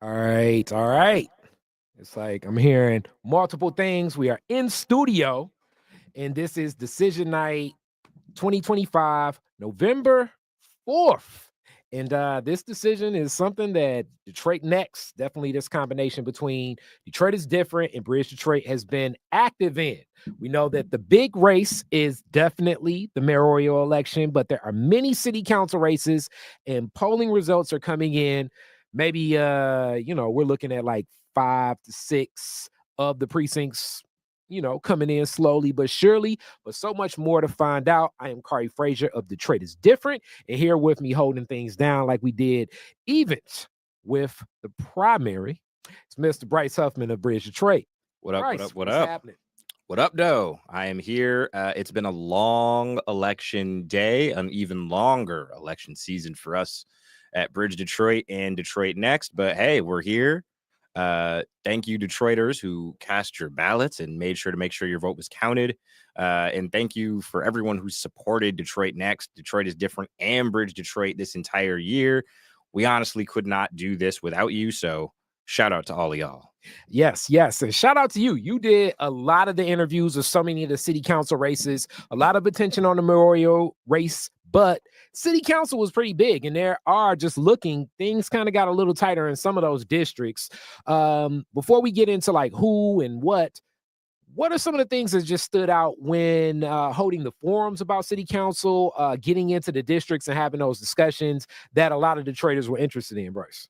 All right, all right. It's like I'm hearing multiple things. We are in studio, and this is Decision Night 2025, November 4th. And this decision is something that Detroit Next, definitely this combination between Detroit is different and Bridge Detroit has been active in. We know that the big race is definitely the mayoral election, but there are many city council races and polling results are coming in. Maybe we're looking at like 5 to 6 of the precincts, coming in slowly but surely, but so much more to find out. I am Khary Frazier of Detroit is Different, and here with me holding things down like we did events with the primary, it's Mr. Bryce Huffman of Bridge Detroit. What up? Bryce, What what's up? happening? What up, Doe? I am here. It's been a long election day, an even longer election season for us at Bridge Detroit and Detroit Next. But hey, we're here. Thank you, Detroiters, who cast your ballots and made sure to make sure your vote was counted. And thank you for everyone who supported Detroit Next. Detroit is Different and Bridge Detroit this entire year. We honestly could not do this without you. So shout out to all of y'all. Yes, yes. And shout out to you. You did a lot of the interviews of so many of the city council races, a lot of attention on the mayoral race, but city council was pretty big. And there are just looking, things kind of got a little tighter in some of those districts. Before we get into like who and what are some of the things that just stood out when holding the forums about city council, getting into the districts and having those discussions that a lot of Detroiters were interested in, Bryce?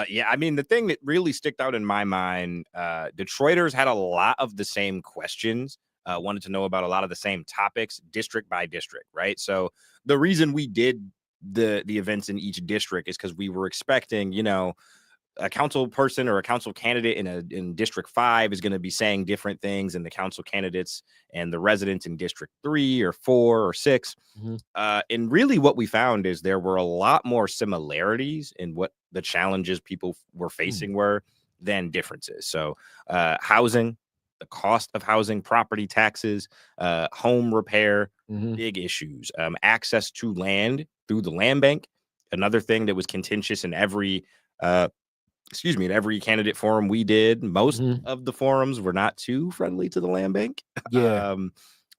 Yeah, I mean, the thing that really sticked out in my mind, Detroiters had a lot of the same questions, wanted to know about a lot of the same topics, district by district, right? So the reason we did the events in each district is because we were expecting, a council person or a council candidate in District 5 is going to be saying different things than the council candidates and the residents in District 3 or 4 or 6. Mm-hmm. And really what we found is there were a lot more similarities in what the challenges people were facing were than differences. So housing, the cost of housing, property taxes, home repair, big issues. Access to land through the land bank, another thing that was contentious in every in every candidate forum we did. Most of the forums were not too friendly to the land bank. Yeah.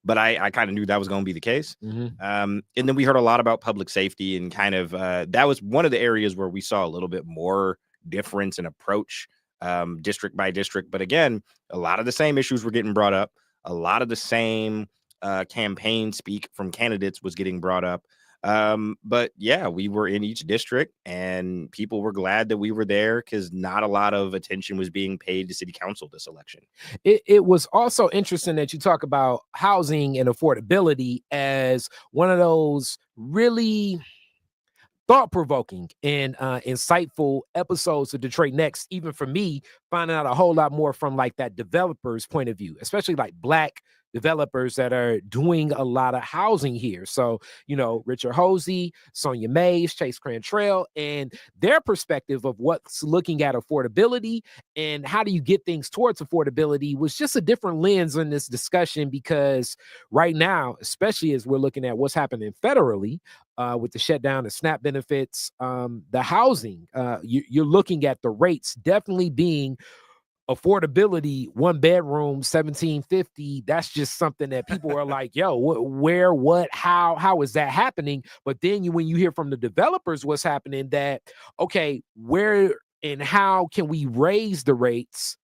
But I kind of knew that was going to be the case. And then we heard a lot about public safety and kind of that was one of the areas where we saw a little bit more difference in approach district by district. But again, a lot of the same issues were getting brought up. A lot of the same campaign speak from candidates was getting brought up. But yeah, we were in each district and people were glad that we were there because not a lot of attention was being paid to city council this election. It was also interesting that you talk about housing and affordability as one of those really thought-provoking and insightful episodes of Detroit Next, even for me, finding out a whole lot more from like that developer's point of view, especially like Black developers that are doing a lot of housing here. So, Richard Hosey, Sonia Mays, Chase Crantrell, and their perspective of what's looking at affordability and how do you get things towards affordability was just a different lens in this discussion because right now, especially as we're looking at what's happening federally, with the shutdown of SNAP benefits, the housing, you're looking at the rates definitely being affordability, 1 bedroom, 1750. That's just something that people are like, yo, where, what, how is that happening? But then when you hear from the developers what's happening, that, okay, where and how can we raise the rates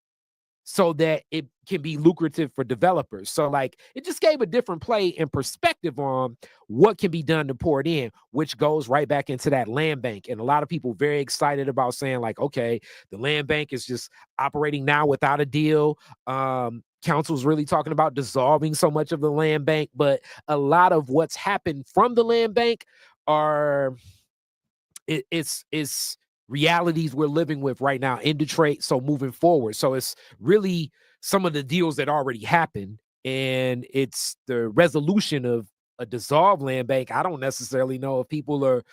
so that it can be lucrative for developers? So like it just gave a different play and perspective on what can be done to pour it in, which goes right back into that land bank. And a lot of people very excited about saying like, okay, the land bank is just operating now without a deal. Council's really talking about dissolving so much of the land bank, but a lot of what's happened from the land bank are it's realities we're living with right now in Detroit. So moving forward. So it's really some of the deals that already happened and it's the resolution of a dissolved land bank. I don't necessarily know if people are,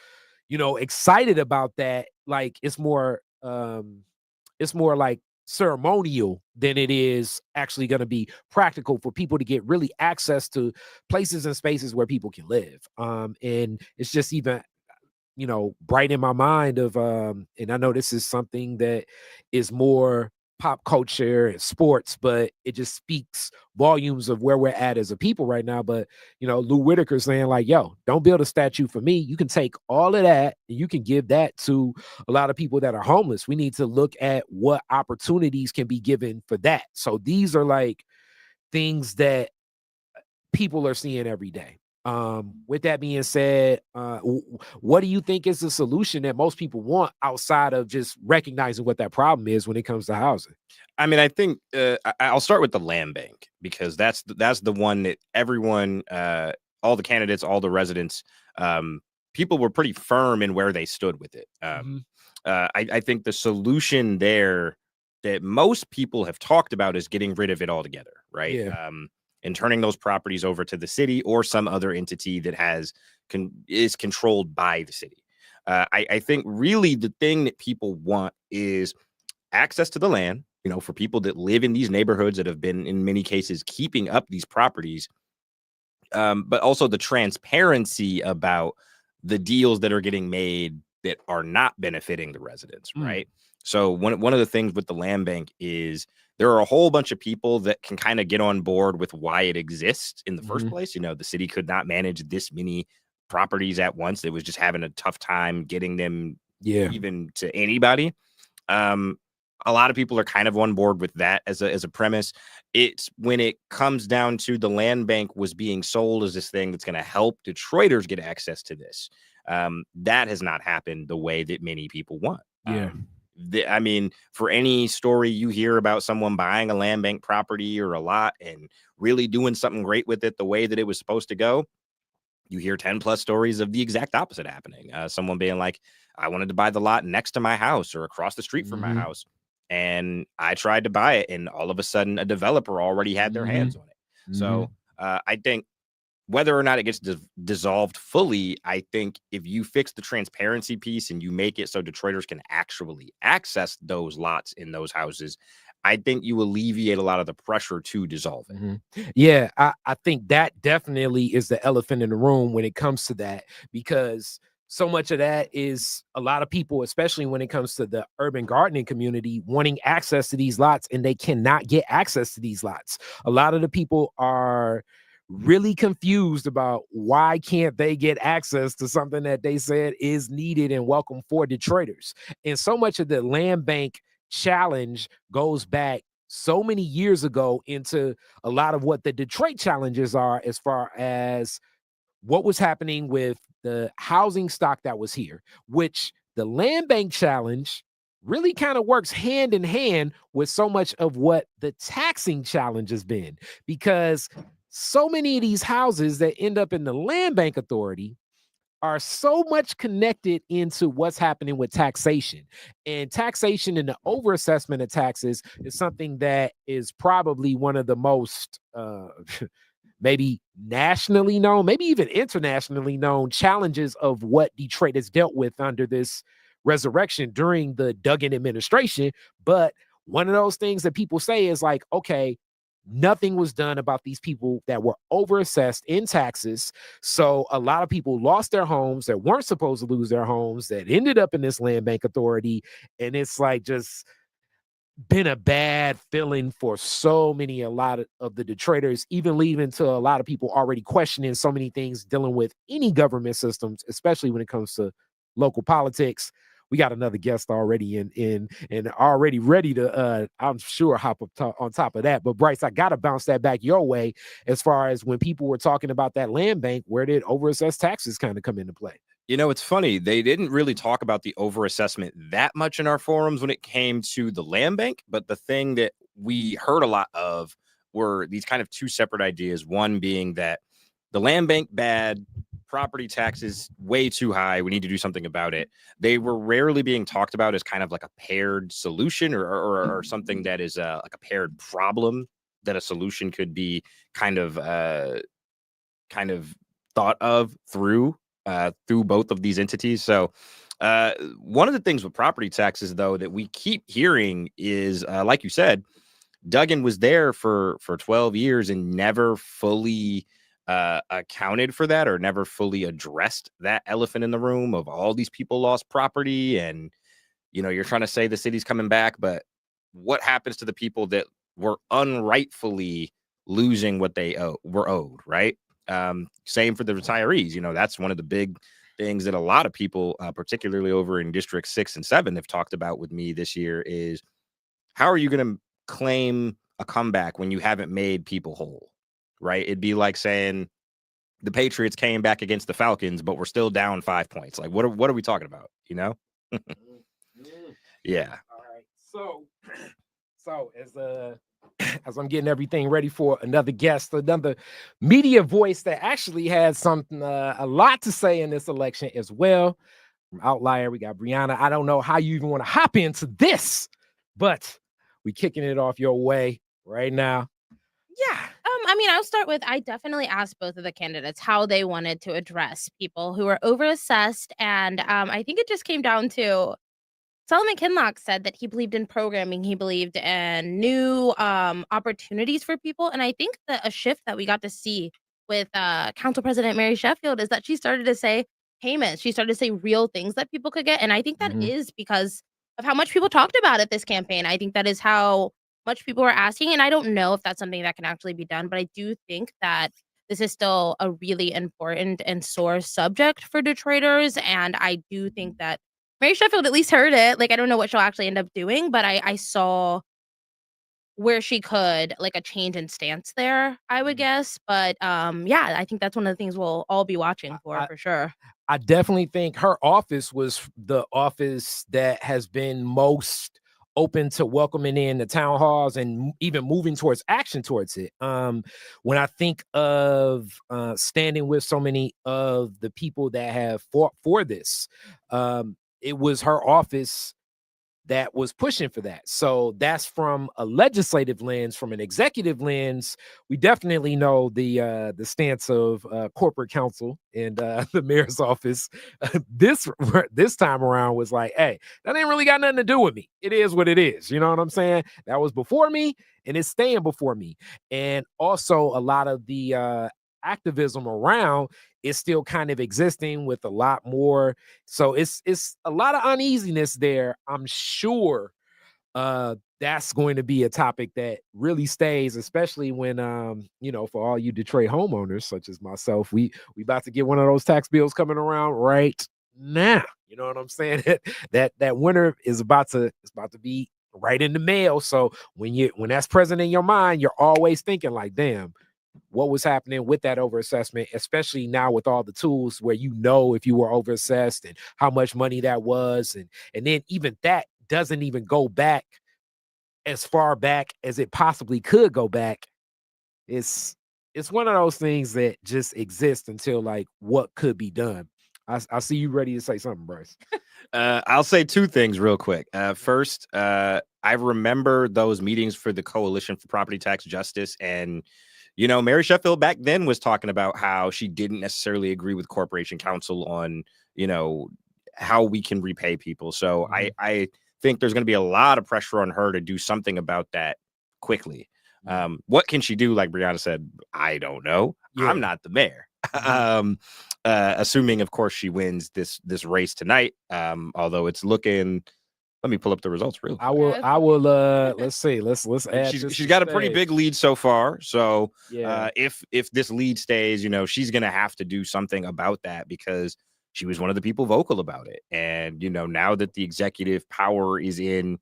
excited about that. Like it's more like ceremonial than it is actually going to be practical for people to get really access to places and spaces where people can live. And it's just even bright in my mind of, and I know this is something that is more pop culture and sports, but it just speaks volumes of where we're at as a people right now. But Lou Whitaker saying like, yo, don't build a statue for me. You can take all of that and you can give that to a lot of people that are homeless. We need to look at what opportunities can be given for that. So these are like things that people are seeing every day. With that being said, what do you think is the solution that most people want outside of just recognizing what that problem is when it comes to housing? I mean, I think I'll start with the land bank, because that's the one that everyone, all the candidates, all the residents, people were pretty firm in where they stood with it. I think the solution there that most people have talked about is getting rid of it altogether, right? Yeah. And turning those properties over to the city or some other entity that is controlled by the city. I think really the thing that people want is access to the land, for people that live in these neighborhoods that have been, in many cases, keeping up these properties, but also the transparency about the deals that are getting made that are not benefiting the residents, right? So one of the things with the land bank is there are a whole bunch of people that can kind of get on board with why it exists in the first place. The city could not manage this many properties at once. It was just having a tough time getting them even to anybody. A lot of people are kind of on board with that as a premise. It's when it comes down to the land bank was being sold as this thing that's going to help Detroiters get access to this. That has not happened the way that many people want. I mean, for any story you hear about someone buying a land bank property or a lot and really doing something great with it the way that it was supposed to go, you hear 10 plus stories of the exact opposite happening. Someone being like, I wanted to buy the lot next to my house or across the street from my house, and I tried to buy it, and all of a sudden a developer already had their hands on it. So I think whether or not it gets dissolved fully, I think if you fix the transparency piece and you make it so Detroiters can actually access those lots in those houses, I think you alleviate a lot of the pressure to dissolve it. Yeah, I think that definitely is the elephant in the room when it comes to that, because so much of that is a lot of people, especially when it comes to the urban gardening community, wanting access to these lots, and they cannot get access to these lots. A lot of the people are really confused about why can't they get access to something that they said is needed and welcome for Detroiters. And so much of the land bank challenge goes back so many years ago into a lot of what the Detroit challenges are, as far as what was happening with the housing stock that was here, which the land bank challenge really kind of works hand in hand with so much of what the taxing challenge has been, because so many of these houses that end up in the land bank authority are so much connected into what's happening with taxation. And taxation and the overassessment of taxes is something that is probably one of the most maybe nationally known, maybe even internationally known challenges of what Detroit has dealt with under this resurrection during the Duggan administration. But one of those things that people say is like, okay, nothing was done about these people that were overassessed in taxes. So a lot of people lost their homes that weren't supposed to lose their homes, that ended up in this land bank authority. And it's like just been a bad feeling for a lot of the Detroiters, even leading to a lot of people already questioning so many things dealing with any government systems, especially when it comes to local politics. We got another guest already in and already ready to I'm sure hop up on top of that. But Bryce, I gotta bounce that back your way as far as when people were talking about that land bank, where did overassessed taxes kind of come into play? It's funny. They didn't really talk about the overassessment that much in our forums when it came to the land bank. But the thing that we heard a lot of were these kind of two separate ideas. One being that the land bank bad, property taxes way too high. We need to do something about it. They were rarely being talked about as kind of like a paired solution or something that is like a paired problem that a solution could be kind of thought of through both of these entities. So one of the things with property taxes, though, that we keep hearing is, like you said, Duggan was there for 12 years and never fully accounted for that or never fully addressed that elephant in the room of all these people lost property. And, you're trying to say the city's coming back, but what happens to the people that were unrightfully losing what they were owed, right? Same for the retirees. That's one of the big things that a lot of people, particularly over in District 6 and 7, have talked about with me this year is how are you going to claim a comeback when you haven't made people whole, right? It'd be like saying the Patriots came back against the Falcons, but we're still down 5 points. Like, what are we talking about? Yeah. All right. So as I'm getting everything ready for another guest, another media voice that actually has something a lot to say in this election as well. From Outlier, we got Brianna. I don't know how you even want to hop into this, but we kicking it off your way right now. Yeah. I'll start with, I definitely asked both of the candidates how they wanted to address people who were overassessed. And I think it just came down to Solomon Kinloch said that he believed in programming. He believed in new opportunities for people. And I think that a shift that we got to see with Council President Mary Sheffield is that she started to say payments. She started to say real things that people could get. And I think that is because of how much people talked about it this campaign. I think that is how much people were asking. And I don't know if that's something that can actually be done, but I do think that this is still a really important and sore subject for Detroiters. And I do think that Mary Sheffield at least heard it. Like, I don't know what she'll actually end up doing, but I saw where she could, like, a change in stance there, I would guess. But yeah, I think that's one of the things we'll all be watching for sure. I definitely think her office was the office that has been most open to welcoming in the town halls and even moving towards action towards it. When I think of standing with so many of the people that have fought for this, it was her office that was pushing for that. So that's from a legislative lens. From an executive lens, we definitely know the stance of corporate counsel and the mayor's office. This time around was like, hey, that ain't really got nothing to do with me. It is what it is. You know what I'm saying? That was before me, and it's staying before me. And also a lot of the activism around is still kind of existing with a lot more. So it's a lot of uneasiness there. I'm sure that's going to be a topic that really stays, especially when for all you Detroit homeowners such as myself, we about to get one of those tax bills coming around right now. You know what I'm saying? that winter is about to be right in the mail. So when that's present in your mind, you're always thinking like, damn, what was happening with that overassessment, especially now with all the tools where if you were overassessed and how much money that was. And then even that doesn't even go back as far back as it possibly could go back. It's one of those things that just exist until like what could be done. I see you ready to say something, Bryce. I'll say two things real quick. First, I remember those meetings for the Coalition for Property Tax Justice, and Mary Sheffield back then was talking about how she didn't necessarily agree with Corporation Counsel on, how we can repay people. So I think there's going to be a lot of pressure on her to do something about that quickly. What can she do? Like Brianna said, I don't know. Yeah. I'm not the mayor. Assuming, of course, she wins this race tonight. Although it's looking. Let me pull up the results real quick. I will let's see. Let's add. She's got a pretty big lead so far. So if this lead stays, she's gonna have to do something about that because she was one of the people vocal about it. And now that the executive power is in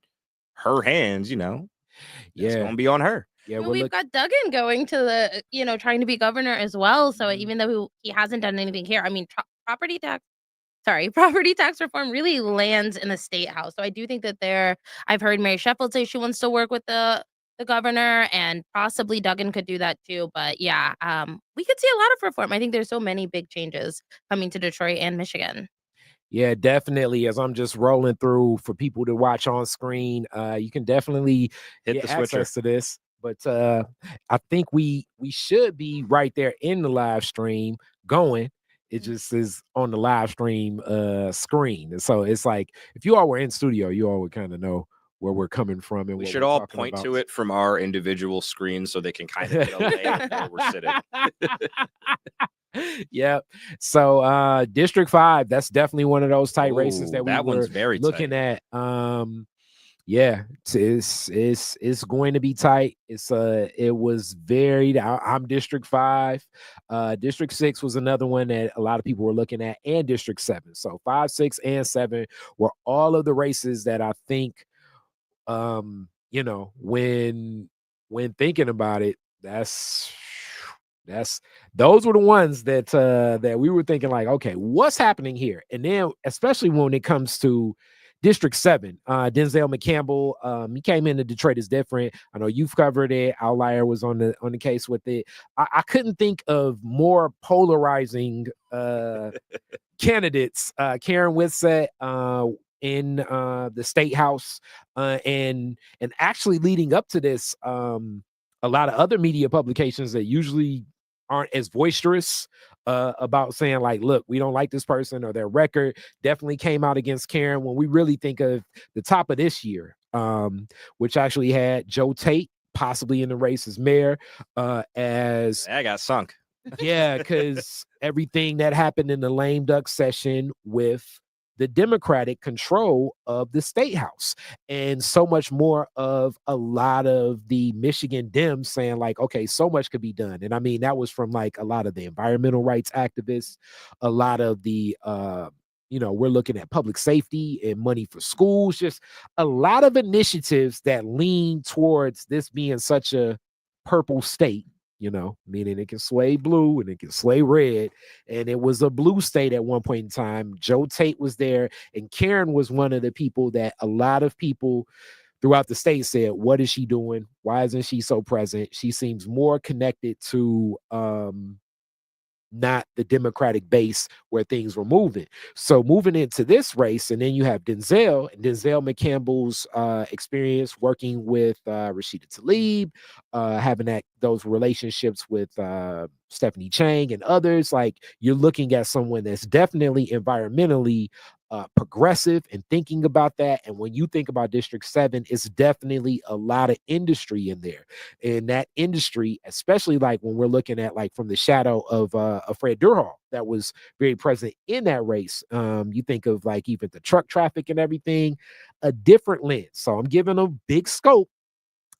her hands, it's gonna be on her. Yeah, we've got Duggan going to the, trying to be governor as well. So even though he hasn't done anything here, I mean, property tax reform really lands in the state house. So I do think that I've heard Mary Sheffield say she wants to work with the governor, and possibly Duggan could do that too. But yeah, we could see a lot of reform. I think there's so many big changes coming to Detroit and Michigan. Yeah, definitely. As I'm just rolling through for people to watch on screen, you can definitely hit the access to this. But I think we should be right there in the live stream going. It just is on the live stream screen. And so it's like if you all were in studio, you all would kind of know we're coming from. And we what should we're all talking point about. to it from our individual screens so they can kind of get a lay of where we're sitting. Yep. So District 5, that's definitely one of those tight races that we were one's very looking tight. at. Yeah, it's going to be tight. It was very. I'm District 5. District 6 was another one that a lot of people were looking at, and District 7. So 5, 6, and 7 were all of the races that I think, you know, when thinking about it, that's those were the ones that that we were thinking like, okay, what's happening here? And then especially when it comes to District 7, Denzel McCampbell, he came into Detroit is different. I know you've covered it. Outlier was on the case with it. I couldn't think of more polarizing candidates. Karen Whitsett in the state house, and actually leading up to this, a lot of other media publications that usually aren't as boisterous about saying like, look, we don't like this person, or their record definitely came out against Karen, when we really think of the top of this year, which actually had Joe Tate possibly in the race as mayor, as I got sunk. yeah, because everything that happened in the lame duck session with the Democratic control of the state house, and so much more of a lot of the Michigan Dems saying like, okay, so much could be done. And I mean, that was from like a lot of the environmental rights activists, a lot of the, we're looking at public safety and money for schools, just a lot of initiatives that lean towards this being such a purple state, meaning it can sway blue and it can sway red. And it was a blue state at one point in time. Joe Tate was there, and Karen was one of the people that a lot of people throughout the state said, what is she doing? Why isn't she so present? She seems more connected to not the Democratic base where things were moving. So moving into this race, and then you have Denzel McCampbell's experience working with Rashida Tlaib, having those relationships with Stephanie Chang and others. Like, you're looking at someone that's definitely environmentally progressive and thinking about that. And when you think about District 7, it's definitely a lot of industry in there. And that industry, especially like when we're looking at like from the shadow of Fred Durhal, that was very present in that race. You think of like even the truck traffic and everything, a different lens. So I'm giving a big scope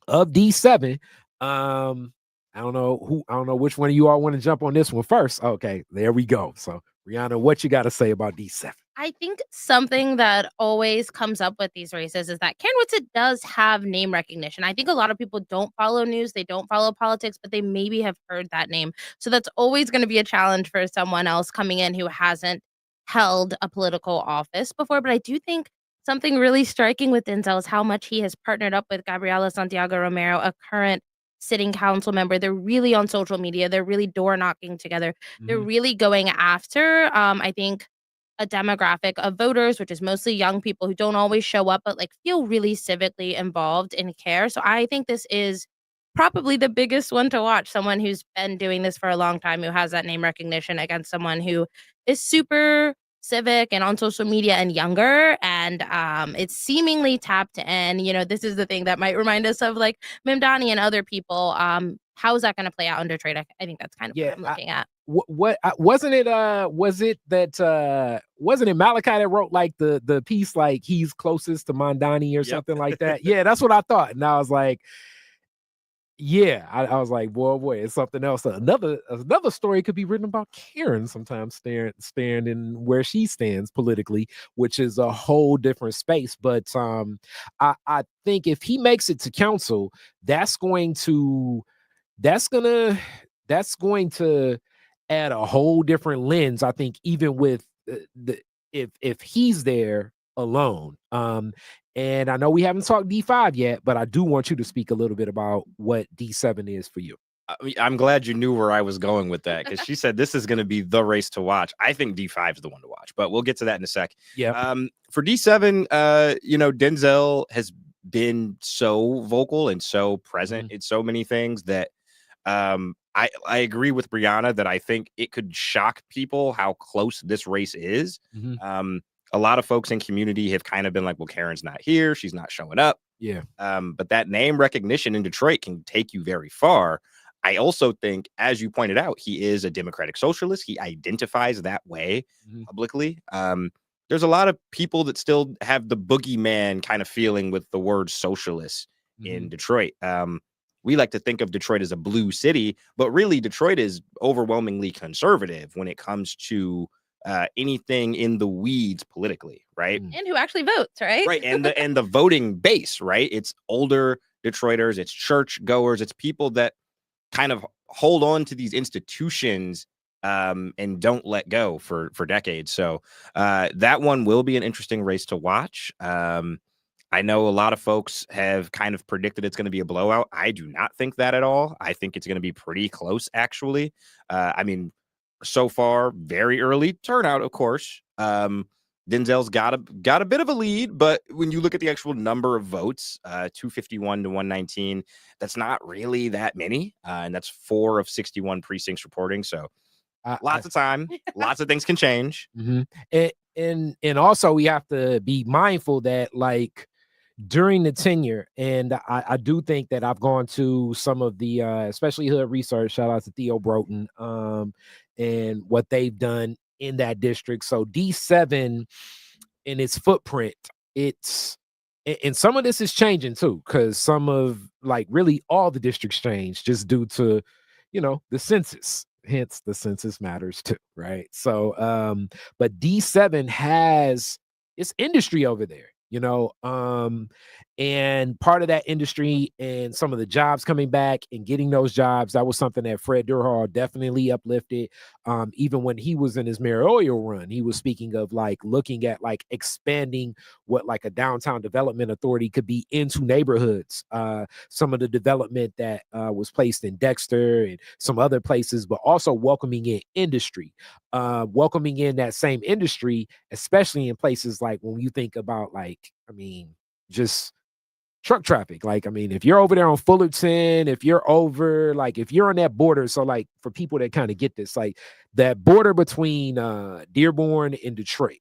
of D7. I don't know which one of you all want to jump on this one first. Okay, there we go. So Rihanna, what you got to say about D7? I think something that always comes up with these races is that Karen Whitsett does have name recognition. I think a lot of people don't follow news, they don't follow politics, but they maybe have heard that name. So that's always going to be a challenge for someone else coming in who hasn't held a political office before. But I do think something really striking with Denzel is how much he has partnered up with Gabriela Santiago Romero, a current sitting council member. They're really on social media. They're really door knocking together. They're really going after, I think, a demographic of voters, which is mostly young people who don't always show up, but like feel really civically involved and care. So I think this is probably the biggest one to watch. Someone who's been doing this for a long time, who has that name recognition, against someone who is super civic and on social media and younger, and it's seemingly tapped in. This is the thing that might remind us of like Mamdani and other people. How is that going to play out in Detroit? I think that's kind of what I'm looking at. What wasn't it? Wasn't it Malachi that wrote like the piece like he's closest to Mamdani or something like that? Yeah, that's what I thought, and I was like, yeah, I was like, boy, it's something else. Another story could be written about Karen sometimes standing where she stands politically, which is a whole different space. But I think if he makes it to council, that's going to add a whole different lens. I think even with if he's there alone. And I know we haven't talked D5 yet, but I do want you to speak a little bit about what D7 is for you. I'm glad you knew where I was going with that, because she said this is going to be the race to watch. I think D5 is the one to watch, but we'll get to that in a sec. Yeah. For D7, Denzel has been so vocal and so present in so many things that I agree with Brianna that I think it could shock people how close this race is. A lot of folks in community have kind of been like, well, Karen's not here, she's not showing up. Yeah. But that name recognition in Detroit can take you very far. I also think, as you pointed out, he is a democratic socialist. He identifies that way publicly. There's a lot of people that still have the boogeyman kind of feeling with the word socialist in Detroit. We like to think of Detroit as a blue city, but really Detroit is overwhelmingly conservative when it comes to anything in the weeds politically, right? And who actually votes, right? Right. And the voting base, right? It's older Detroiters, it's church goers, it's people that kind of hold on to these institutions and don't let go for decades. So that one will be an interesting race to watch. I know a lot of folks have kind of predicted it's going to be a blowout. I do not think that at all. I think it's going to be pretty close, actually. I mean, so far, very early turnout, of course. Denzel's got a bit of a lead, but when you look at the actual number of votes, 251 to 119, that's not really that many, and that's 4 of 61 precincts reporting. So lots of time, lots of things can change. And also we have to be mindful that, like, during the tenure, and I do think that I've gone to some of the especially Hood Research, shout out to Theo Broughton, and what they've done in that district. So D7 in its footprint, it's, and some of this is changing too, because some of, like, really all the districts change just due to, the census. Hence the census matters too, right? So but D7 has its industry over there, and part of that industry and some of the jobs coming back and getting those jobs, that was something that Fred Durhal definitely uplifted. Even when he was in his mayoral run, he was speaking of, like, looking at, like, expanding what, like, a downtown development authority could be into neighborhoods. Some of the development that was placed in Dexter and some other places, but also welcoming in industry, welcoming in that same industry, especially in places like, when you think about, like, just truck traffic. Like, if you're over there on Fullerton, if you're over, like, if you're on that border, so, like, for people that kind of get this, like, that border between Dearborn and Detroit,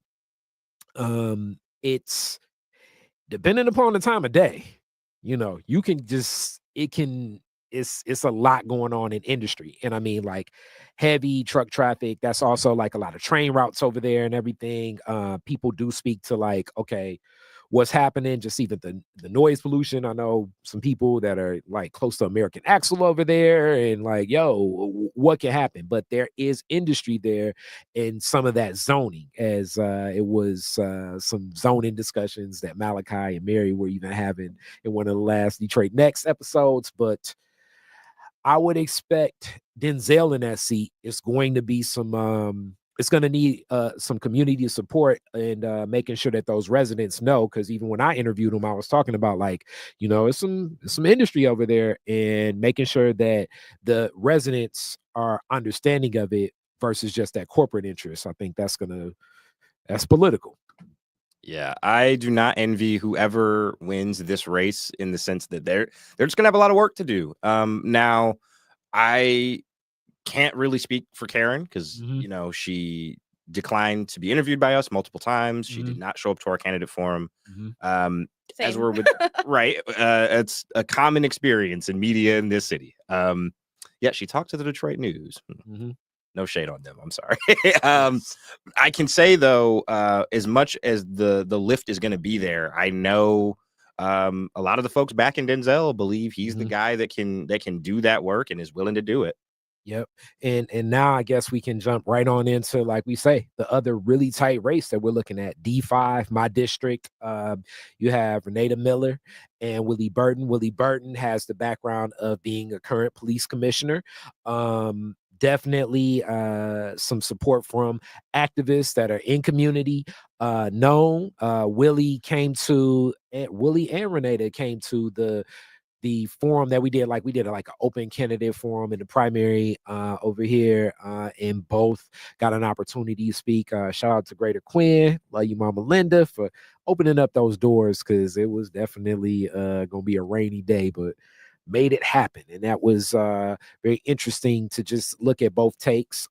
it's depending upon the time of day, you can just, it's a lot going on in industry. And like, heavy truck traffic, that's also, like, a lot of train routes over there and everything. People do speak to, like, okay, what's happening, just even the noise pollution. I know some people that are, like, close to American Axle over there, and, like, what can happen? But there is industry there, and some of that zoning, as it was some zoning discussions that Malachi and Mary were even having in one of the last Detroit Next episodes. But I would expect Denzel in that seat. It's going to be some it's going to need some community support, and making sure that those residents know, because even when I interviewed them, I was talking about, like, it's some industry over there, and making sure that the residents are understanding of it versus just that corporate interest. I think that's political. Yeah, I do not envy whoever wins this race, in the sense that they're just gonna have a lot of work to do. Now, I can't really speak for Karen, because she declined to be interviewed by us multiple times. She did not show up to our candidate forum. As we're with right, it's a common experience in media in this city. Yeah, she talked to the Detroit News. No shade on them. I'm sorry. I can say, though, as much as the lift is going to be there, I know a lot of the folks back in Denzel believe he's the guy that can do that work and is willing to do it. Yep. And now I guess we can jump right on into, like we say, the other really tight race that we're looking at. D5, my district. You have Renata Miller and Willie Burton. Willie Burton has the background of being a current police commissioner. Definitely some support from activists that are in community known. Willie and Renata came to the forum that we did. Like, we did like an open candidate forum in the primary over here, and both got an opportunity to speak. Shout out to Greater Quinn, love you, Mama Linda, for opening up those doors, because it was definitely gonna be a rainy day, but made it happen. And that was very interesting to just look at both takes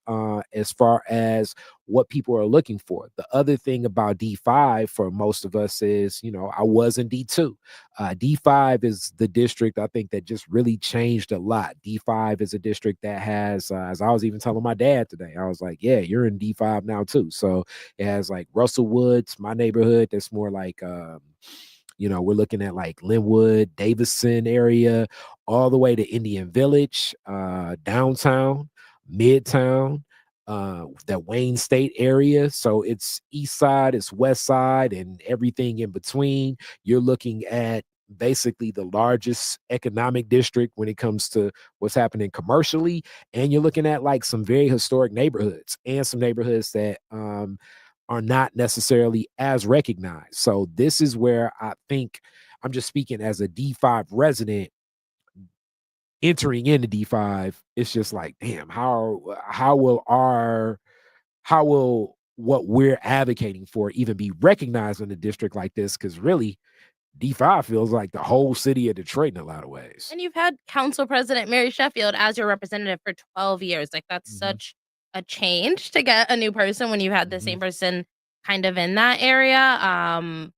as far as what people are looking for. The other thing about D5 for most of us is, I was in D2. D5 is the district, I think, that just really changed a lot. D5 is a district that has, as I was even telling my dad today, I was like, yeah, you're in D5 now too. So it has like Russell Woods, my neighborhood, that's more like, we're looking at like Linwood, Davison area, all the way to Indian Village, downtown, Midtown, that Wayne State area. So it's east side, it's west side, and everything in between. You're looking at basically the largest economic district when it comes to what's happening commercially. And you're looking at like some very historic neighborhoods and some neighborhoods that are not necessarily as recognized. So this is where I think, I'm just speaking as a D5 resident entering into D5, it's just like, damn, how will what we're advocating for even be recognized in a district like this? Because really, D5 feels like the whole city of Detroit in a lot of ways. And you've had Council President Mary Sheffield as your representative for 12 years. Like, that's such a change to get a new person when you had the same person kind of in that area.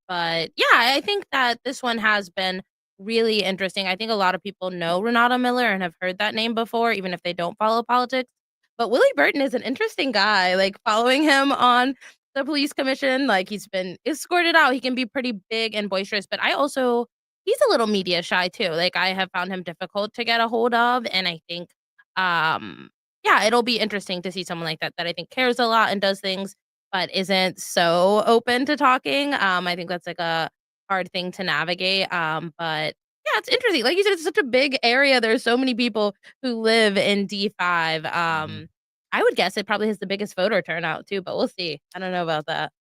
But yeah, I think that this one has been really interesting. I think a lot of people know Renato Miller and have heard that name before, even if they don't follow politics. But Willie Burton is an interesting guy. Like, following him on the police commission, like, he's been escorted out. He can be pretty big and boisterous, but he's a little media shy too. Like, I have found him difficult to get a hold of. And I think, yeah, it'll be interesting to see someone like that I think cares a lot and does things, but isn't so open to talking. I think that's like a hard thing to navigate. But yeah, it's interesting. Like you said, it's such a big area. There's so many people who live in D5. I would guess it probably has the biggest voter turnout too, but we'll see. I don't know about that.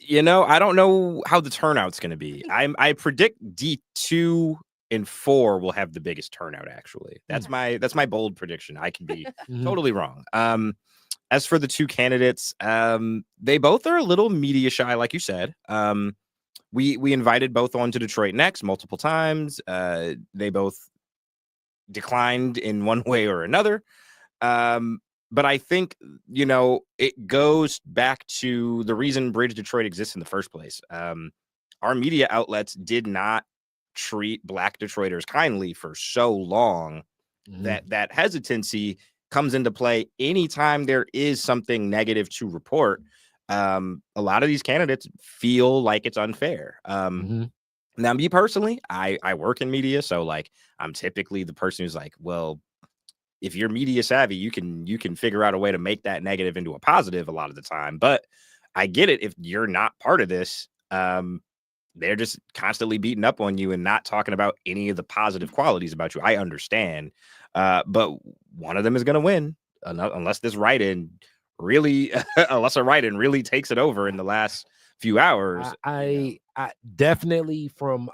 I don't know how the turnout's going to be. I predict D2 and 4 will have the biggest turnout. Actually, that's my bold prediction. I can be totally wrong. As for the two candidates, they both are a little media shy, like you said. We invited both on to Detroit Next multiple times. They both declined in one way or another. But I think, it goes back to the reason Bridge Detroit exists in the first place. Our media outlets did not treat Black Detroiters kindly for so long that hesitancy comes into play anytime there is something negative to report. A lot of these candidates feel like it's unfair. Now, me personally, I work in media, so like I'm typically the person who's like, well, if you're media savvy, you can figure out a way to make that negative into a positive a lot of the time. But I get it if you're not part of this. They're just constantly beating up on you and not talking about any of the positive qualities about you. I understand. But one of them is going to win unless this write-in really, unless a write-in really takes it over in the last few hours. I definitely, from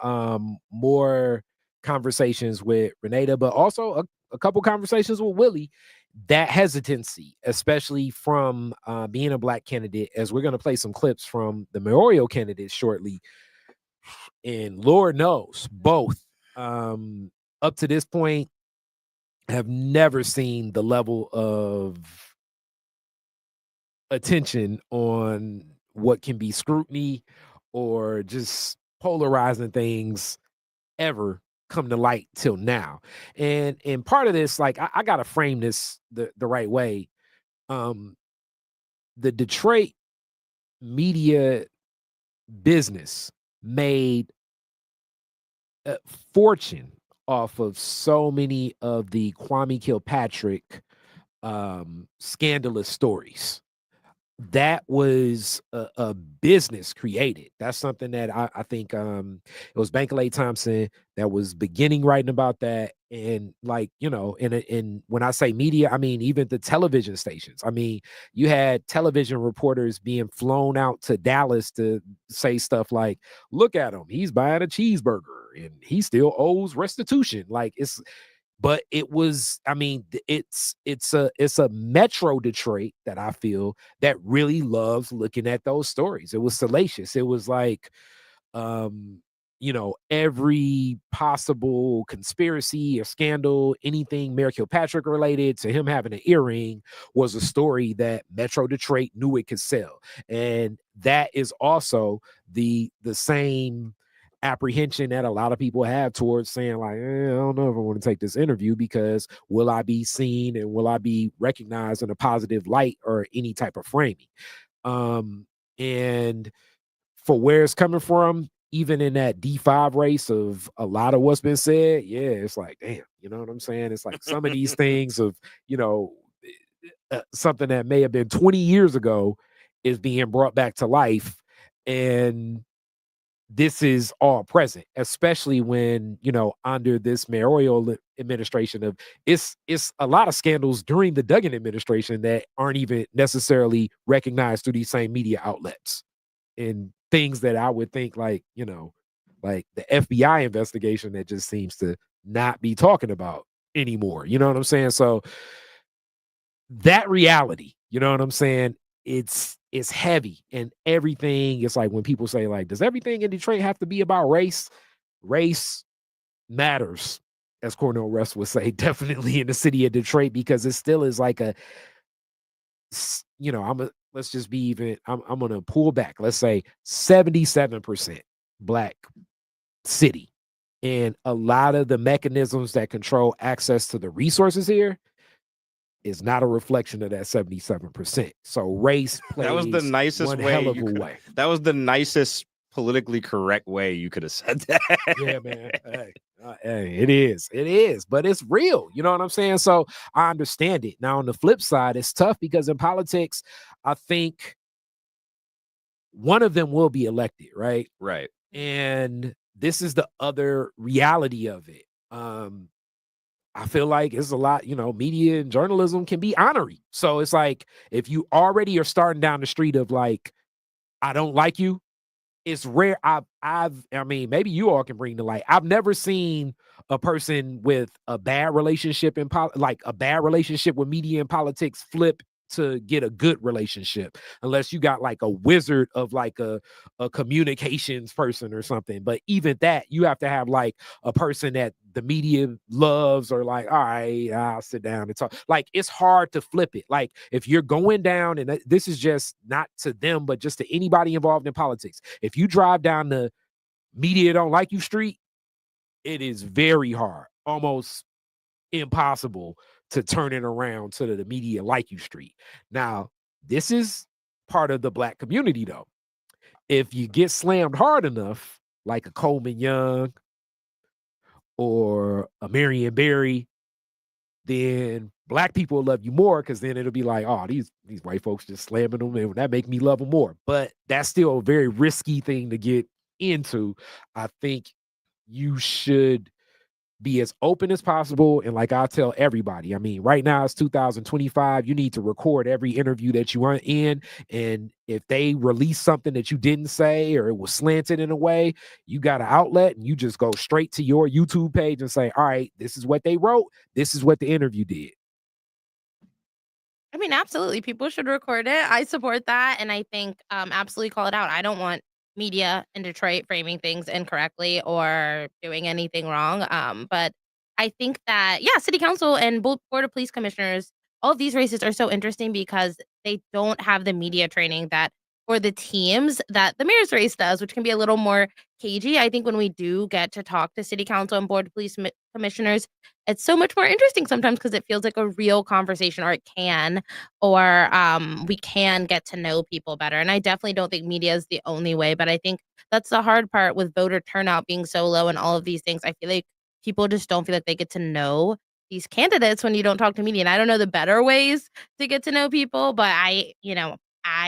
more conversations with Renata, but also a couple conversations with Willie, that hesitancy, especially from being a Black candidate, as we're going to play some clips from the mayoral candidates shortly. And Lord knows, both up to this point have never seen the level of attention on what can be scrutiny or just polarizing things ever come to light till now. And part of this, like, I gotta frame this the right way. The Detroit media business made a fortune off of so many of the Kwame Kilpatrick scandalous stories. That was a business created. That's something that I think it was Bankaley Thompson that was beginning writing about that. And like, and when I say media, I mean even the television stations. I mean, you had television reporters being flown out to Dallas to say stuff like, look at him, he's buying a cheeseburger and he still owes restitution. Like, but it was, I mean, it's a Metro Detroit that I feel that really loves looking at those stories. It was salacious. It was like, every possible conspiracy or scandal, anything Mayor Kilpatrick related to him having an earring was a story that Metro Detroit knew it could sell. And that is also the same apprehension that a lot of people have towards saying like, I don't know if I want to take this interview because will I be seen and will I be recognized in a positive light or any type of framing? And for where it's coming from, even in that D5 race of a lot of what's been said, yeah, it's like, damn, you know what I'm saying? It's like some of these things of, something that may have been 20 years ago is being brought back to life. And this is all present, especially when, under this mayoral administration of it's a lot of scandals during the Duggan administration that aren't even necessarily recognized through these same media outlets. And things that I would think like the FBI investigation that just seems to not be talking about anymore. You know what I'm saying? So that reality, you know what I'm saying? It's heavy and everything. It's like when people say like, does everything in Detroit have to be about race? Race matters, as Cornel West would say, definitely in the city of Detroit, because it still is like let's just be even, I'm going to pull back. Let's say 77% Black city. And a lot of the mechanisms that control access to the resources here is not a reflection of that 77%. So race plays that was the nicest one way hell of a way. That was the nicest politically correct way you could have said that. Yeah, man. Hey, it is, but it's real. You know what I'm saying? So I understand it. Now, on the flip side, it's tough because in politics, I think one of them will be elected, right? Right. And this is the other reality of it. I feel like it's a lot, media and journalism can be honorary. So it's like, if you already are starting down the street of like, I don't like you, it's rare. I mean, maybe you all can bring the light. I've never seen a person with a bad relationship like a bad relationship with media and politics flip to get a good relationship, unless you got like a wizard of like a communications person or something. But even that, you have to have like a person that the media loves, or like, all right, I'll sit down and talk. Like, it's hard to flip it. Like, if you're going down, and this is just not to them, but just to anybody involved in politics. If you drive down the media don't like you street, it is very hard, almost impossible to turn it around to the media like you street. Now, this is part of the Black community though. If you get slammed hard enough, like a Coleman Young or a Marion Barry, then Black people will love you more, because then it'll be like, oh, these white folks just slamming them, and that make me love them more. But that's still a very risky thing to get into. I think you should be as open as possible. And like I tell everybody, I mean, right now it's 2025. You need to record every interview that you are in. And if they release something that you didn't say, or it was slanted in a way, you got an outlet and you just go straight to your YouTube page and say, all right, this is what they wrote. This is what the interview did. I mean, absolutely. People should record it. I support that. And I think absolutely call it out. I don't want media in Detroit framing things incorrectly or doing anything wrong. But I think that, yeah, city council and board of police commissioners, all of these races are so interesting because they don't have the media training that, or the teams that the mayor's race does, which can be a little more cagey. I think when we do get to talk to city council and board of police commissioners, it's so much more interesting sometimes because it feels like a real conversation, or it can, or we can get to know people better. And I definitely don't think media is the only way, but I think that's the hard part with voter turnout being so low and all of these things. I feel like people just don't feel like they get to know these candidates when you don't talk to media. And I don't know the better ways to get to know people, but I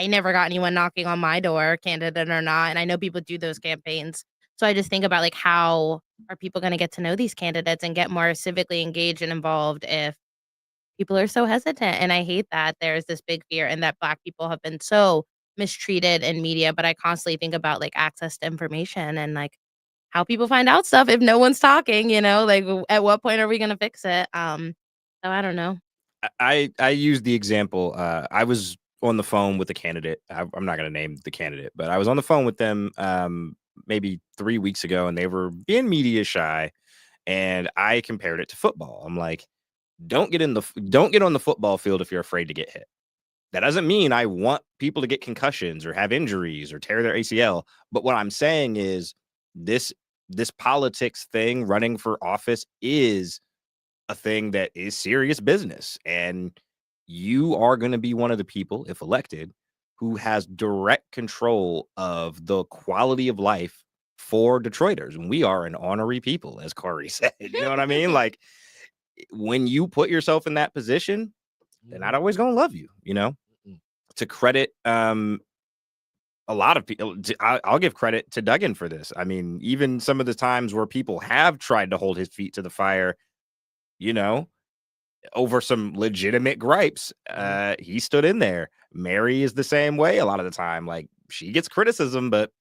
never got anyone knocking on my door, candidate or not. And I know people do those campaigns. So I just think about like, how are people going to get to know these candidates and get more civically engaged and involved if people are so hesitant? And I hate that there's this big fear and that Black people have been so mistreated in media. But I constantly think about like access to information and like how people find out stuff if no one's talking, like at what point are we going to fix it? So I don't know. I use the example. I was on the phone with a candidate. I'm not going to name the candidate, but I was on the phone with them maybe 3 weeks ago, and they were being media shy, and I compared it to football. I'm like, don't get on the football field if you're afraid to get hit. That doesn't mean I want people to get concussions or have injuries or tear their ACL. But what I'm saying is this politics thing, running for office, is a thing that is serious business. And you are going to be one of the people, if elected, who has direct control of the quality of life for Detroiters. And we are an honorary people, as Khary said. You know what I mean? Like, when you put yourself in that position, they're not always going to love you, you know? To credit a lot of people, I'll give credit to Duggan for this. I mean, even some of the times where people have tried to hold his feet to the fire, you know, over some legitimate gripes, he stood in there. Mary is the same way a lot of the time. Like, she gets criticism, but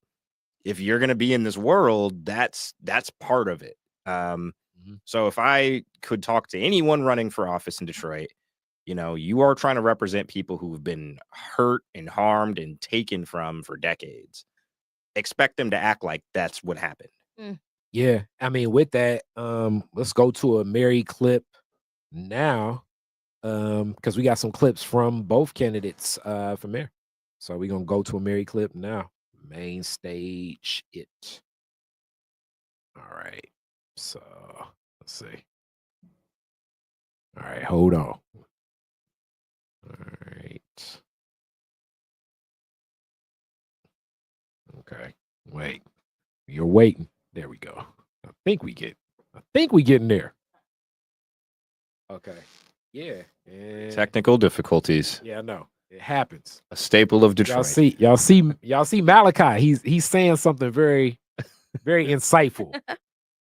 if you're going to be in this world, that's part of it. So if I could talk to anyone running for office in Detroit, you know, you are trying to represent people who have been hurt and harmed and taken from for decades. Expect them to act like that's what happened. Yeah, I mean, with that, let's go to a Mary clip now, because we got some clips from both candidates for mayor. So we're gonna go to a Mary clip now. Main stage it. All right. So let's see. All right, hold on. All right. Okay. Wait. You're waiting. There we go. I think we getting there. Okay. Yeah. And Technical difficulties. yeah, I know. It happens. A staple of Detroit. Y'all see Malachi. He's saying something very, very insightful.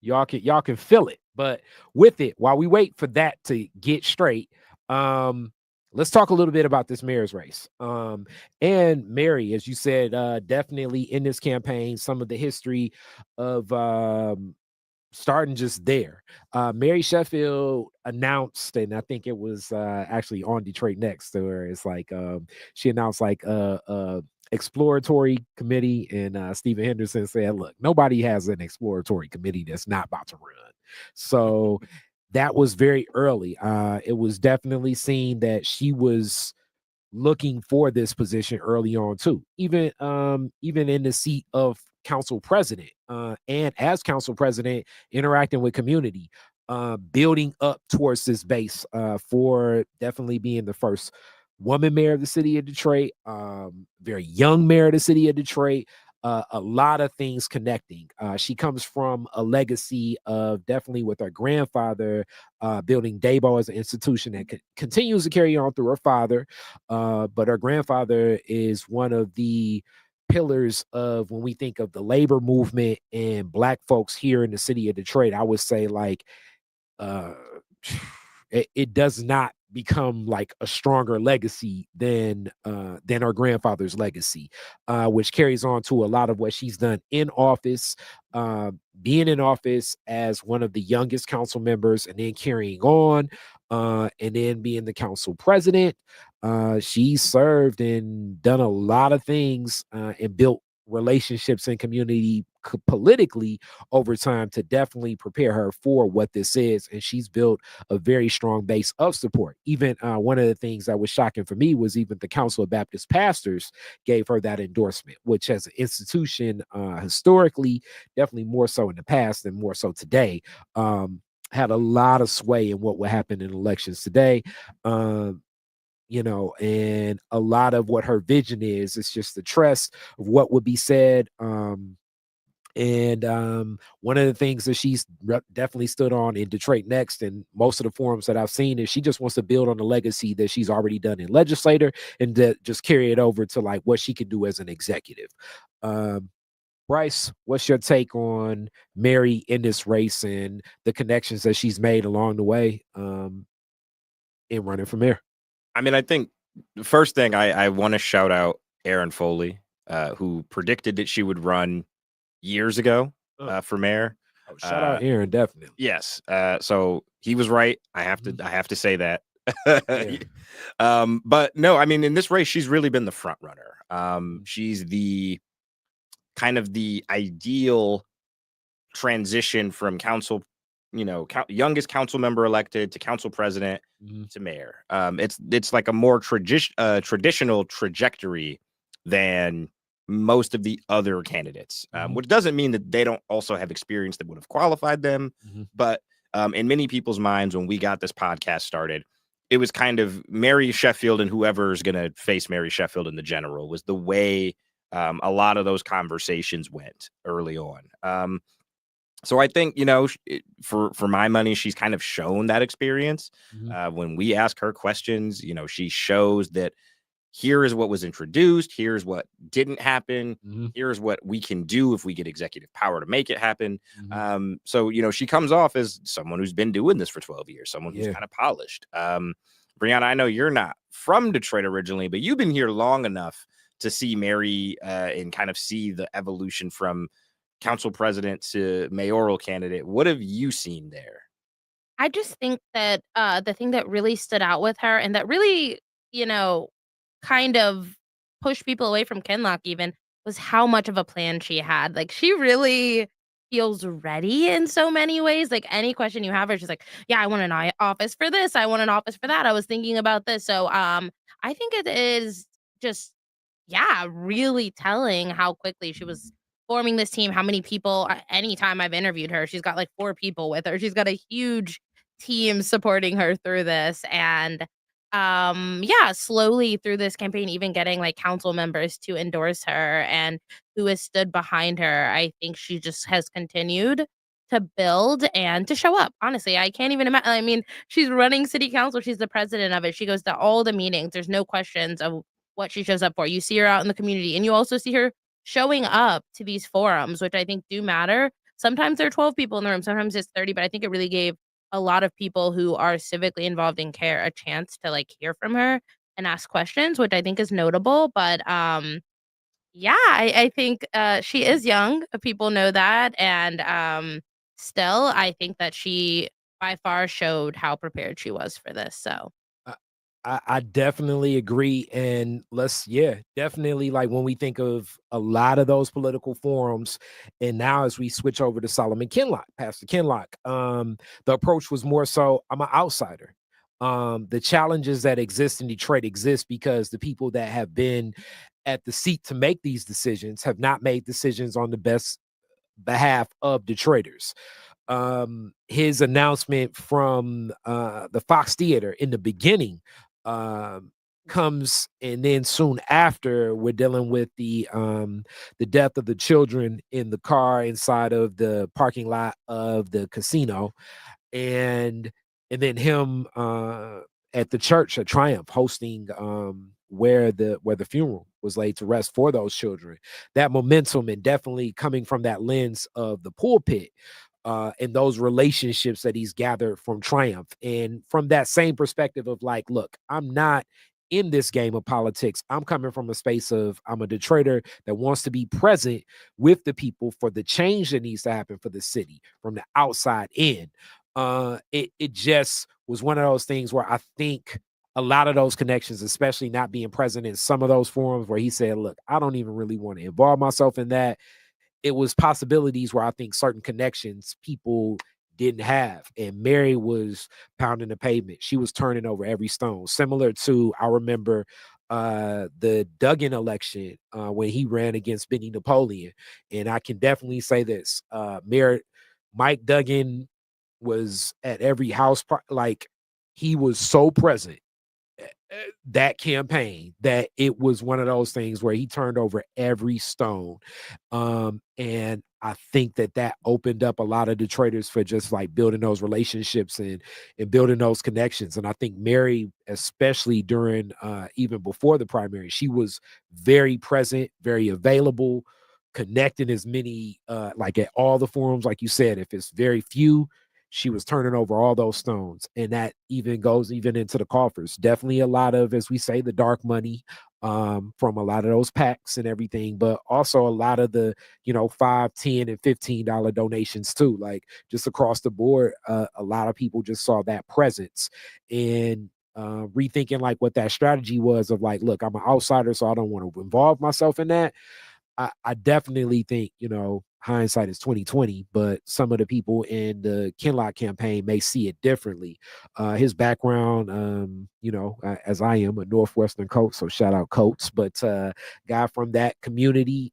Y'all can feel it. But with it, while we wait for that to get straight, let's talk a little bit about this mayor's race. And Mary, as you said, definitely in this campaign, some of the history of starting just there. Mary Sheffield announced, and I think it was actually on Detroit Next, where it's like she announced like exploratory committee, and Stephen Henderson said, look, nobody has an exploratory committee that's not about to run. So that was very early. It was definitely seen that she was looking for this position early on too, even in the seat of council president, and as council president interacting with community, building up towards this base, for definitely being the first woman mayor of the city of Detroit, very young mayor of the city of Detroit. A lot of things connecting. She comes from a legacy of definitely with her grandfather, building Dabo as an institution that continues to carry on through her father. But her grandfather is one of the pillars of when we think of the labor movement and Black folks here in the city of Detroit. I would say like it does not become like a stronger legacy than her grandfather's legacy, which carries on to a lot of what she's done in office, being in office as one of the youngest council members, and then carrying on, and then being the council president. She served and done a lot of things, and built relationships and community politically over time to definitely prepare her for what this is. And she's built a very strong base of support. Even one of the things that was shocking for me was even the Council of Baptist Pastors gave her that endorsement, which as an institution, historically, definitely more so in the past and more so today, had a lot of sway in what would happen in elections today. You know, and a lot of what her vision is, it's just the trust of what would be said. And one of the things that she's definitely stood on in Detroit Next and most of the forums that I've seen is she just wants to build on the legacy that she's already done in legislator and just carry it over to like what she can do as an executive. Bryce, what's your take on Mary in this race and the connections that she's made along the way in running for mayor? I mean, I think the first thing I want to shout out Aaron Foley, who predicted that she would run years ago for mayor. Oh, shout out Aaron, definitely. Yes. So he was right. I have to say that. But no, I mean, in this race, she's really been the front runner. She's the kind of the ideal transition from council, youngest council member elected to council president to mayor. It's like a more traditional trajectory than most of the other candidates, which doesn't mean that they don't also have experience that would have qualified them. But in many people's minds, when we got this podcast started, it was kind of Mary Sheffield and whoever's going to face Mary Sheffield in the general was the way a lot of those conversations went early on. So I think, for my money, she's kind of shown that experience. When we ask her questions, she shows that here is what was introduced. Here's what didn't happen. Here's what we can do if we get executive power to make it happen. So, she comes off as someone who's been doing this for 12 years, someone who's kind of polished. Brianna, I know you're not from Detroit originally, but you've been here long enough to see Mary and kind of see the evolution from council president to mayoral candidate. What have you seen there? I just think that the thing that really stood out with her and that really, kind of pushed people away from Kinloch even was how much of a plan she had. Like, she really feels ready in so many ways. Like, any question you have her, she's like, yeah, I want an office for this. I want an office for that. I was thinking about this. So I think it is just, really telling how quickly she was forming this team, how many people, anytime I've interviewed her, she's got like 4 people with her. She's got a huge team supporting her through this. And slowly through this campaign, even getting like council members to endorse her and who has stood behind her. I think she just has continued to build and to show up. Honestly, I can't even imagine. I mean, she's running city council. She's the president of it. She goes to all the meetings. There's no questions of what she shows up for. You see her out in the community, and you also see her showing up to these forums, which I think do matter. Sometimes there are 12 people in the room, sometimes it's 30, but I think it really gave a lot of people who are civically involved in care a chance to like hear from her and ask questions, which I think is notable. But I think she is young. People know that. And still, I think that she by far showed how prepared she was for this. So I definitely agree. And definitely, like, when we think of a lot of those political forums, and now as we switch over to Solomon Kinloch, Pastor Kinloch, the approach was more so, I'm an outsider. The challenges that exist in Detroit exist because the people that have been at the seat to make these decisions have not made decisions on the best behalf of Detroiters. His announcement from the Fox Theater in the beginning comes, and then soon after we're dealing with the death of the children in the car inside of the parking lot of the casino, and then him at the church at Triumph hosting where the funeral was laid to rest for those children. That momentum, and definitely coming from that lens of the pulpit, and those relationships that he's gathered from Triumph. And from that same perspective of like, look, I'm not in this game of politics. I'm coming from a space of, I'm a Detroiter that wants to be present with the people for the change that needs to happen for the city from the outside in. It just was one of those things where I think a lot of those connections, especially not being present in some of those forums where he said, look, I don't even really want to involve myself in that. It was possibilities where I think certain connections people didn't have. And Mary was pounding the pavement. She was turning over every stone. Similar to, I remember the Duggan election when he ran against Benny Napoleon. And I can definitely say this, Mike Duggan was at every house, like, he was so present that campaign that it was one of those things where he turned over every stone. And I think that opened up a lot of Detroiters for just like building those relationships and building those connections. And I think Mary, especially during even before the primary, she was very present, very available, connecting as many like at all the forums. Like you said, if it's very few, she was turning over all those stones. And that even goes even into the coffers. Definitely a lot of, as we say, the dark money from a lot of those packs and everything, but also a lot of the, $5, $10, and $15 donations too. Like, just across the board, a lot of people just saw that presence and rethinking like what that strategy was of like, look, I'm an outsider, so I don't want to involve myself in that. I definitely think, hindsight is 2020, but some of the people in the Kinlock campaign may see it differently. His background, as I am a Northwestern coach, so shout out Coates, but guy from that community,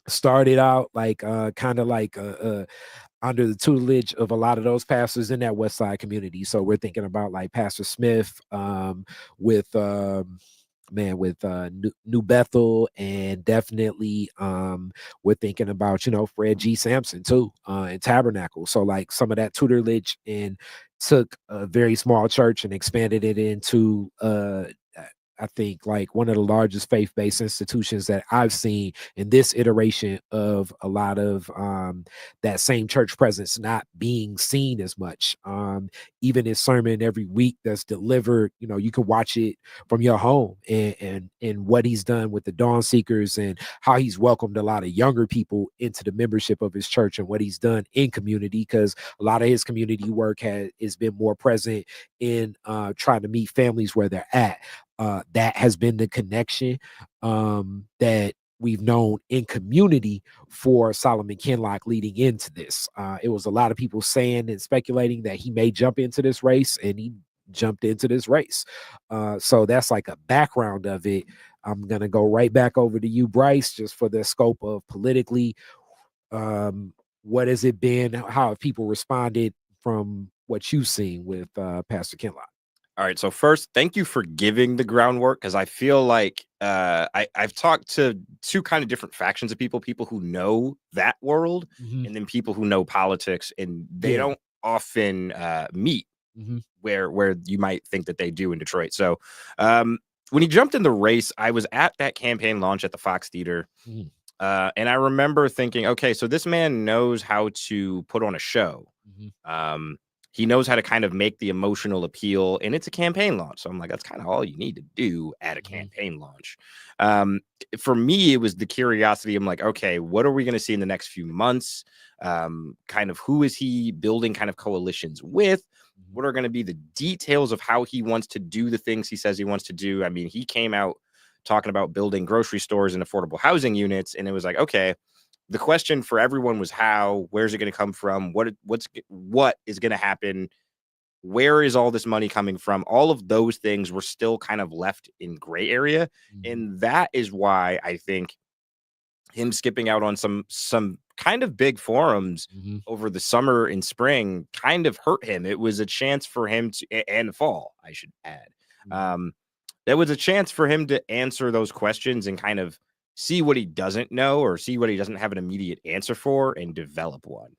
started out like kind of like under the tutelage of a lot of those pastors in that West Side community. So we're thinking about like Pastor Smith, with with New Bethel, and definitely we're thinking about Fred G. Sampson too, and Tabernacle. So like some of that tutelage, and took a very small church and expanded it into I think like one of the largest faith-based institutions that I've seen in this iteration of a lot of that same church presence not being seen as much. Even his sermon every week that's delivered, you can watch it from your home, and what he's done with the Dawn Seekers, and how he's welcomed a lot of younger people into the membership of his church, and what he's done in community, because a lot of his community work has been more present in trying to meet families where they're at. That has been the connection that we've known in community for Solomon Kinlock leading into this. It was a lot of people saying and speculating that he may jump into this race, and he jumped into this race. So that's like a background of it. I'm going to go right back over to you, Bryce, just for the scope of politically. What has it been? How have people responded from what you've seen with Pastor Kinlock? All right. So first, thank you for giving the groundwork, because I feel like I've talked to two kind of different factions of people who know that world, and then people who know politics, and they don't often meet where you might think that they do in Detroit. So when he jumped in the race, I was at that campaign launch at the Fox Theater. And I remember thinking, okay, so this man knows how to put on a show. He knows how to kind of make the emotional appeal, and it's a campaign launch. So I'm like, that's kind of all you need to do at a campaign launch. For me, it was the curiosity. I'm like, okay, what are we going to see in the next few months? Kind of who is he building kind of coalitions with? What are going to be the details of how he wants to do the things he says he wants to do? I mean, he came out talking about building grocery stores and affordable housing units, and it was like, okay, the question for everyone was how, where's it going to come from? What is going to happen? Where is all this money coming from? All of those things were still kind of left in gray area. And that is why I think him skipping out on some kind of big forums over the summer and spring kind of hurt him. It was a chance for him to, and fall, I should add. There was a chance for him to answer those questions and kind of see what he doesn't know, or see what he doesn't have an immediate answer for, and develop one.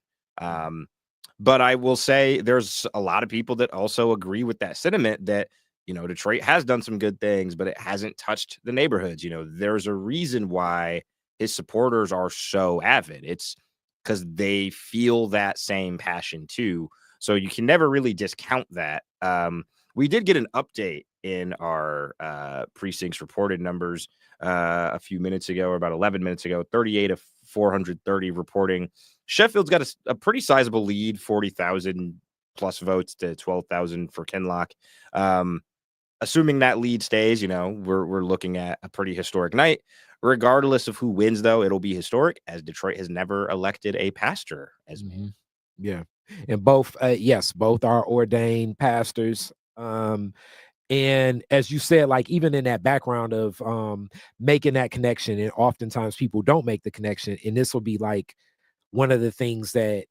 But I will say there's a lot of people that also agree with that sentiment that, Detroit has done some good things, but it hasn't touched the neighborhoods. There's a reason why his supporters are so avid. It's because they feel that same passion too. So you can never really discount that. We did get an update in our precincts reported numbers a few minutes ago, or about 11 minutes ago, 38 of 430 reporting. Sheffield's got a pretty sizable lead, 40,000 plus votes to 12,000 for Kinlock. Assuming that lead stays, we're looking at a pretty historic night. Regardless of who wins, though, it'll be historic, as Detroit has never elected a pastor as mayor. Yeah. And both, both are ordained pastors. And as you said, like even in that background of making that connection, and oftentimes people don't make the connection. And this will be like one of the things that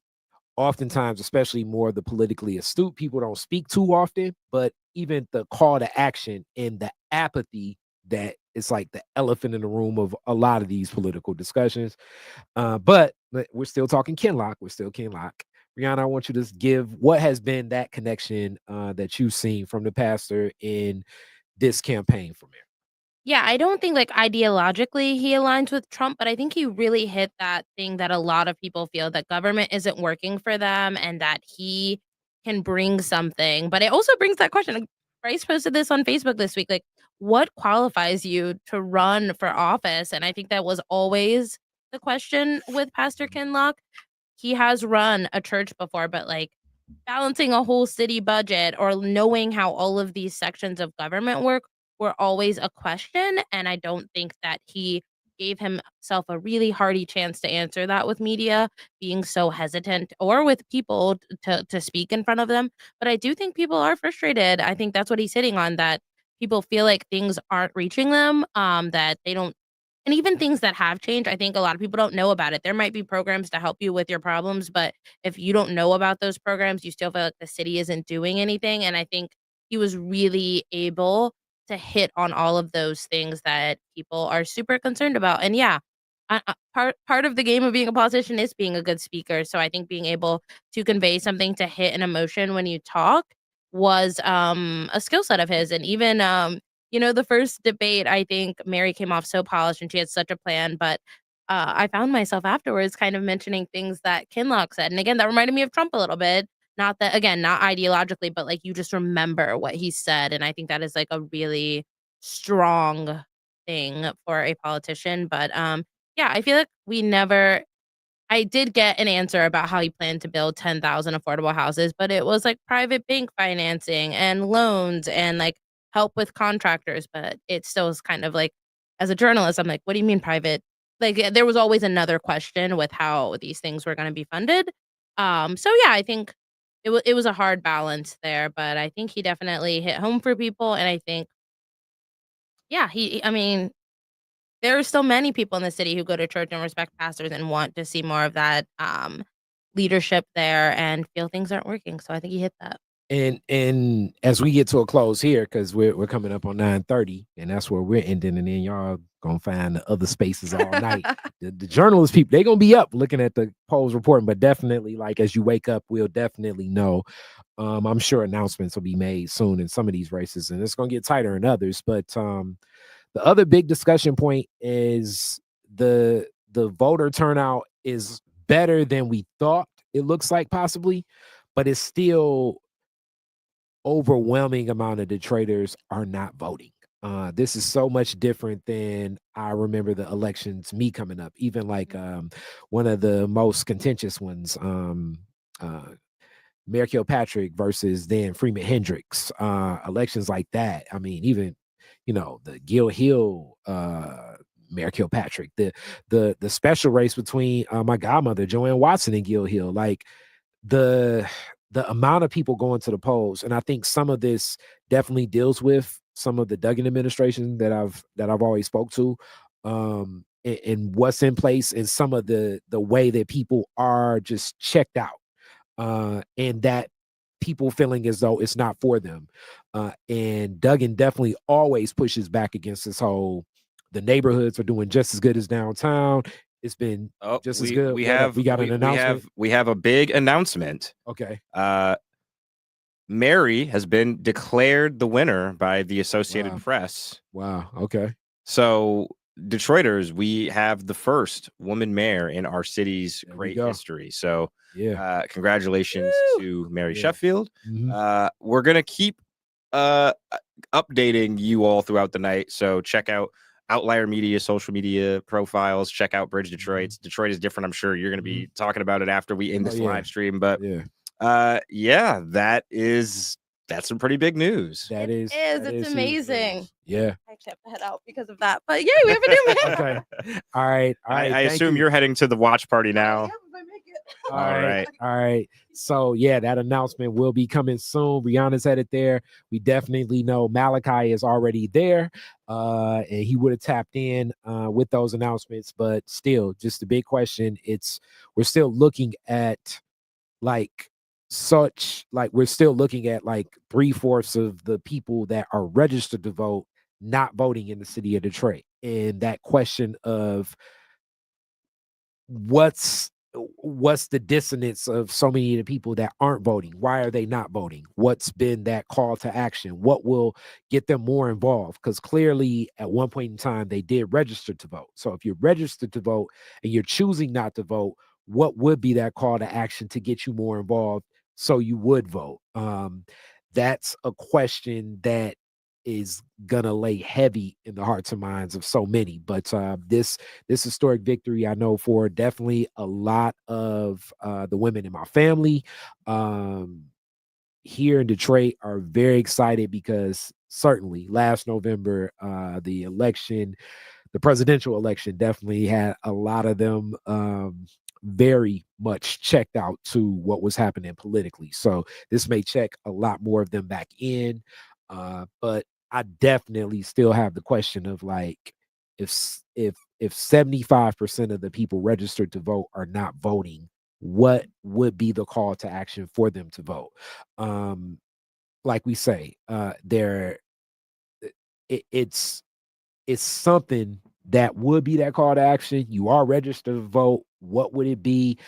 oftentimes, especially more the politically astute people, don't speak too often, but even the call to action and the apathy that is like the elephant in the room of a lot of these political discussions. But we're still talking Kinlock. We're still Kinlock. Brianna, I want you to give what has been that connection that you've seen from the pastor in this campaign for mayor. Yeah, I don't think like ideologically he aligns with Trump, but I think he really hit that thing that a lot of people feel, that government isn't working for them and that he can bring something. But it also brings that question. Like, Bryce posted this on Facebook this week. Like, what qualifies you to run for office? And I think that was always the question with Pastor Kinlock. He has run a church before, but like balancing a whole city budget or knowing how all of these sections of government work were always a question. And I don't think that he gave himself a really hearty chance to answer that with media, being so hesitant or with people to speak in front of them. But I do think people are frustrated. I think that's what he's hitting on, that people feel like things aren't reaching them, that they don't, and even things that have changed, I think a lot of people don't know about it. There might be programs to help you with your problems, but if you don't know about those programs, you still feel like the city isn't doing anything. And I think he was really able to hit on all of those things that people are super concerned about. And yeah, part of the game of being a politician is being a good speaker. So I think being able to convey something, to hit an emotion when you talk, was a skill set of his. And even the first debate, I think Mary came off so polished and she had such a plan, but I found myself afterwards kind of mentioning things that Kinlock said. And again, that reminded me of Trump a little bit. Not that, again, not ideologically, but like you just remember what he said. And I think that is like a really strong thing for a politician. But yeah, I feel like I did get an answer about how he planned to build 10,000 affordable houses, but it was like private bank financing and loans and like help with contractors. But it still is kind of like, as a journalist, I'm like, what do you mean private? Like, there was always another question with how these things were going to be funded. So yeah, I think it was a hard balance there, but I think he definitely hit home for people. And I think, yeah, I mean, there are still many people in the city who go to church and respect pastors and want to see more of that leadership there and feel things aren't working. So I think he hit that. And as we get to a close here, because we're coming up on 9:30, and that's where we're ending, and then y'all gonna find the other spaces all night. The journalist people, they gonna be up looking at the polls reporting, but definitely, like, as you wake up, we'll definitely know. I'm sure announcements will be made soon in some of these races, and it's gonna get tighter in others. But the other big discussion point is the voter turnout is better than we thought. It looks like, possibly, but it's still overwhelming amount of Detroiters are not voting. This is so much different than I remember the elections, me coming up, even like one of the most contentious ones, Mayor Kilpatrick versus then Freeman Hendricks, elections like that. I mean, even, the Gill Hill, Mayor Kilpatrick, the special race between my godmother, Joanne Watson, and Gill Hill, like, the amount of people going to the polls, and I think some of this definitely deals with some of the Duggan administration that I've always spoke to, and what's in place, and some of the way that people are just checked out, and that people feeling as though it's not for them, and Duggan definitely always pushes back against this whole, the neighborhoods are doing just as good as downtown. It's been just as good. We got an announcement. We have a big announcement. Okay. Mary has been declared the winner by the Associated Press. Wow. Okay. So, Detroiters, we have the first woman mayor in our city's great history. So, congratulations to Mary Sheffield. Mm-hmm. We're gonna keep updating you all throughout the night. So check out Outlier Media social media profiles. Check out Bridge Detroit's. Detroit is different. I'm sure you're going to be talking about it after we end this live stream. But that's some pretty big news. It's amazing. Yeah. I actually have to head out because of that. But yeah, we have a new man. Okay. All right. I assume you're heading to the watch party now. All right. So that announcement will be coming soon. Rihanna's headed there. We definitely know Malachi is already there, and he would have tapped in with those announcements. But still, just the big question. We're still looking at like 3/4 of the people that are registered to vote not voting in the city of Detroit, and that question of what's the dissonance of so many of the people that aren't voting? Why are they not voting? What's been that call to action? What will get them more involved? Because clearly at one point in time they did register to vote. So if you're registered to vote and you're choosing not to vote, what would be that call to action to get you more involved so you would vote? That's a question that is gonna lay heavy in the hearts and minds of so many. But this historic victory, I know for definitely a lot of the women in my family here in Detroit are very excited, because certainly last November, the election, the presidential election definitely had a lot of them very much checked out to what was happening politically. So this may check a lot more of them back in. But I definitely still have the question of like, if 75% of the people registered to vote are not voting, what would be the call to action for them to vote? Like we say, it's something that would be that call to action. You are registered to vote. What would it be?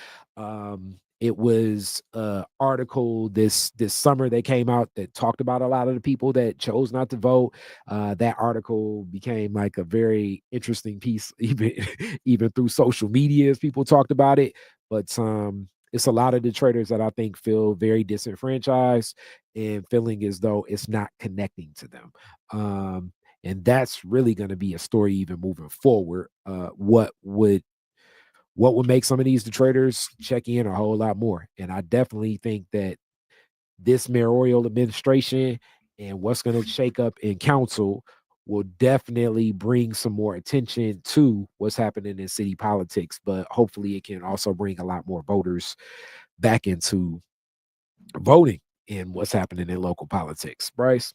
It was an article this summer that came out that talked about a lot of the people that chose not to vote. That article became like a very interesting piece, even through social media as people talked about it. But it's a lot of Detroiters that I think feel very disenfranchised and feeling as though it's not connecting to them. And that's really going to be a story even moving forward. What would make some of these Detroiters check in a whole lot more? And I definitely think that this mayoral administration and what's going to shake up in council will definitely bring some more attention to what's happening in city politics. But hopefully it can also bring a lot more voters back into voting in what's happening in local politics. Bryce?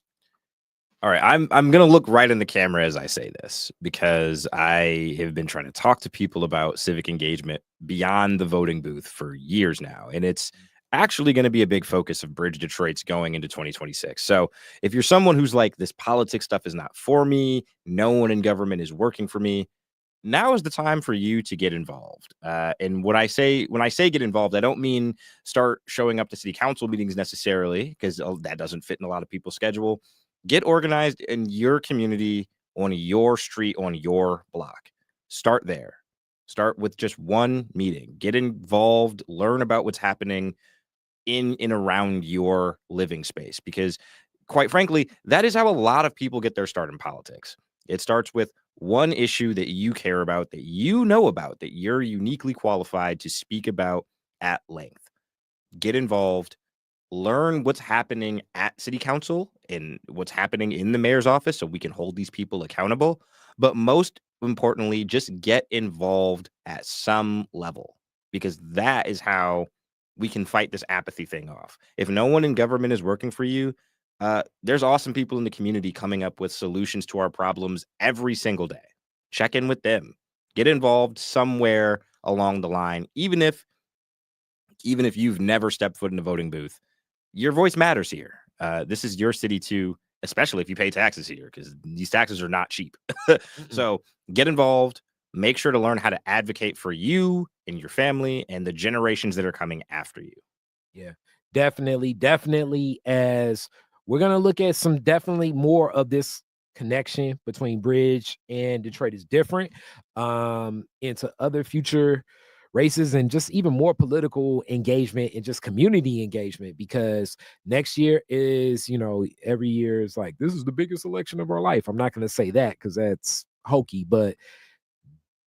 All right, I'm gonna look right in the camera as I say this, because I have been trying to talk to people about civic engagement beyond the voting booth for years now, and it's actually going to be a big focus of Bridge Detroit's going into 2026. So if you're someone who's like, this politics stuff is not for me, no one in government is working for me, now is the time for you to get involved. And when I say get involved, I don't mean start showing up to city council meetings necessarily, because that doesn't fit in a lot of people's schedule. Get organized in your community, on your street, on your block. Start there. Start with just one meeting. Get involved, learn about what's happening in and around your living space, because quite frankly, that is how a lot of people get their start in politics. It starts with one issue that you care about, that you know about, that you're uniquely qualified to speak about at length. Get involved. Learn what's happening at city council and what's happening in the mayor's office so we can hold these people accountable. But most importantly, just get involved at some level, because that is how we can fight this apathy thing off. If no one in government is working for you, there's awesome people in the community coming up with solutions to our problems every single day. Check in with them. Get involved somewhere along the line, even if you've never stepped foot in a voting booth. Your voice matters here. This is your city too, especially if you pay taxes here, because these taxes are not cheap. So get involved. Make sure to learn how to advocate for you and your family and the generations that are coming after you. Yeah, definitely. As we're going to look at some definitely more of this connection between Bridge and Detroit is different into other future races, and just even more political engagement and just community engagement, because next year is, every year is like, this is the biggest election of our life. I'm not going to say that because that's hokey, but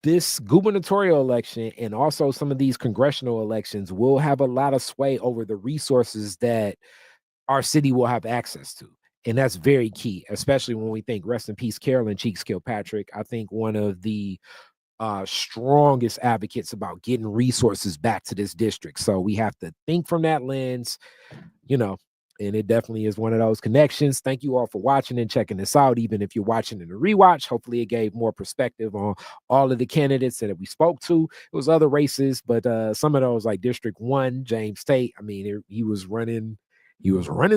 this gubernatorial election and also some of these congressional elections will have a lot of sway over the resources that our city will have access to. And that's very key, especially when we think, rest in peace, Carolyn Cheeks Kilpatrick. I think one of the strongest advocates about getting resources back to this district. So we have to think from that lens, and it definitely is one of those connections. Thank you all for watching and checking this out. Even if you're watching in a rewatch, hopefully it gave more perspective on all of the candidates that we spoke to. It was other races, but some of those, like District 1, James Tate, I mean, he was running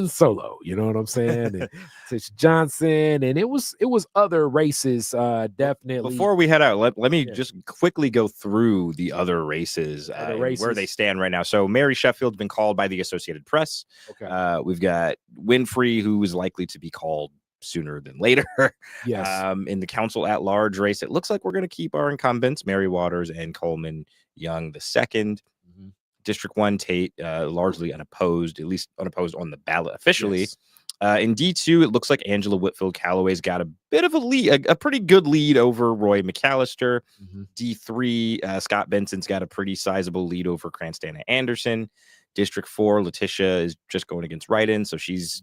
solo, you know what I'm saying? And Tish Johnson, and it was other races, definitely. Before we head out, let me just quickly go through the other races, and where they stand right now. So Mary Sheffield's been called by the Associated Press. Okay. We've got Winfrey, who is likely to be called sooner than later. Yes. In the council at large race, it looks like we're going to keep our incumbents, Mary Waters and Coleman Young II. District 1, Tate, largely unopposed, at least unopposed on the ballot officially. Yes. In D2, it looks like Angela Whitfield Calloway's got a bit of a lead, a pretty good lead over Roy McAllister. D3, Scott Benson's got a pretty sizable lead over Cranstana Anderson. District 4, Letitia is just going against write-in, so she's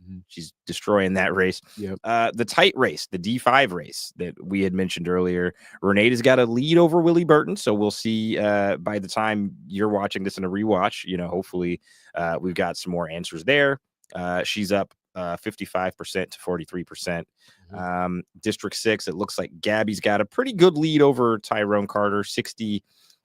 destroying that race. Yep. The tight race, the D5 race that we had mentioned earlier, Renee has got a lead over Willie Burton, so we'll see by the time you're watching this in a rewatch, hopefully we've got some more answers there. She's up 55% to 43%. District 6, it looks like Gabby's got a pretty good lead over Tyrone Carter, 60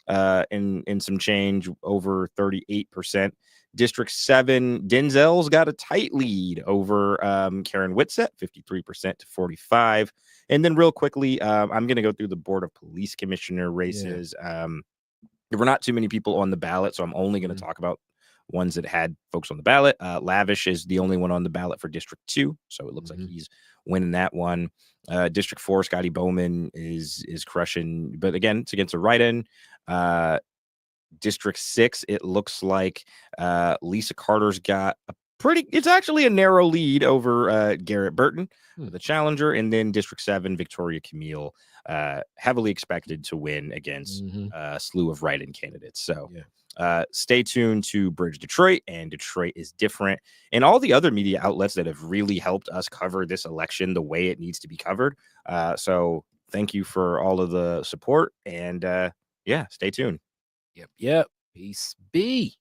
in some change, over 38%. District 7, Denzel's got a tight lead over Karen Whitsett, 53% to 45%. And then real quickly, I'm going to go through the Board of Police Commissioner races. There were not too many people on the ballot, so I'm only going to talk about ones that had folks on the ballot. Lavish is the only one on the ballot for District 2, so it looks like he's winning that one. District 4, Scotty Bowman is crushing, but again, it's against a write-in. District 6, it looks like Lisa Carter's got it's actually a narrow lead over Garrett Burton, the challenger. And then District 7, Victoria Camille, heavily expected to win against a slew of write-in candidates. So stay tuned to Bridge Detroit, and Detroit is different, and all the other media outlets that have really helped us cover this election the way it needs to be covered. So thank you for all of the support, and stay tuned. Yep. Peace be.